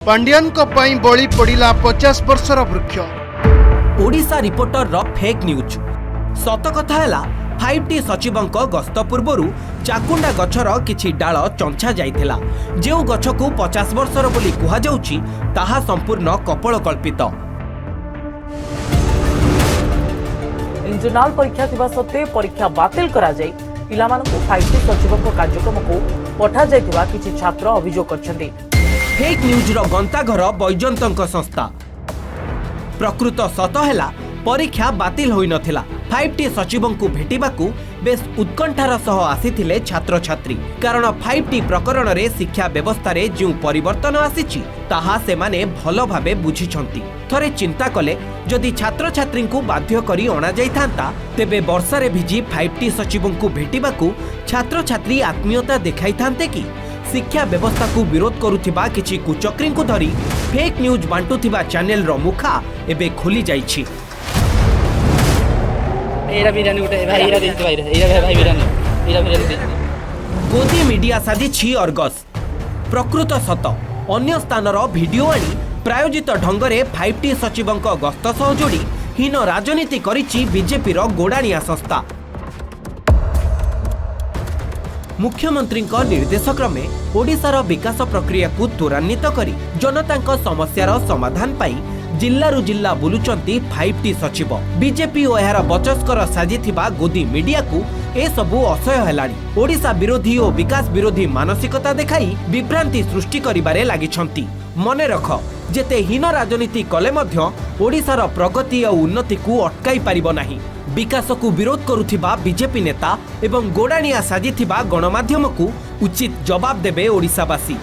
पांड्यान बली पड़ा 50 वर्षर वृक्ष। ओडिशा रिपोर्टर रो fake news सत कथा है 5T सचिवों गस्त पूर्व चाकुंडा गछर किछि डाल चंछा जाइथिला जेउ गछ को 50 वर्षर बोली कुहा जाउछि ताहा संपूर्ण कपल कल्पित। इंटरनल परीक्षा थिबा सत्ते परीक्षा बातिल करा जाई पिलामानकु 5T सचिवों कार्यक्रम को पठा जाइथिबा किछि छात्र अभियोग करछन्ति। फेक न्यूज रो गंताघर बैजयंतଙ୍କ संस्था। प्रकृत सत है परीक्षा बातिल होई नथिला। 5T सचिवों को भेटिबाकू बेस उत्कंठार सह आसीथिले छात्र छात्री कारण 5T प्रकरण रे शिक्षा व्यवस्था रे जो परिवर्तन आसीछि ताहा से माने भलो भाबे बुझिछंती। थरे चिंता कले जदि छात्र छात्री को बाध्य करी अणा जाइथांता तेबे वर्षारे भिजी 5T सचिवों को भेटिबाकू छात्र छात्री आत्मीयता देखाइथांते कि शिक्षा व्यवस्था को विरोध करुथिबा किछि कुचक्री को धरी फेक न्यूज बांटुथिबा चैनल रो मुखा एबे खोली जाइछि। गोदी मीडिया साजिछि अर्गस। प्रकृत सत अन्य स्थानर भिडियो आनी प्रायोजित ढंगरे 5T सचिवों गस्त सह जोड़ी हीन राजनीति करिछि बीजेपी रो गोडाणिया संस्था। मुख्यमंत्री निर्देश क्रमे ओडिशार विकास प्रक्रिया को त्वरान्वित करी जनता समस्यार समाधान पाई जिल्लारू जिल्ला बुलुचंती 5T सचिव। बीजेपी और यार बचस्कर साजिथिबा गोदी मीडिया को ए सबु असह्य हेलाणी। ओडिशा विरोधी और विकास विरोधी मानसिकता देखाई विभ्रांति सृष्टि करिबारे लागिछंती। मने रख जेते हीन राजनीति कले मध्य ओडिशार प्रगति और उन्नति को अटकाई पारिबो नाही। विकास को विरोध करुथिबा बीजेपी नेता एवं गोडाणिया साजिथिबा गणमाध्यम को उचित जवाब देबे ओडिशावासी।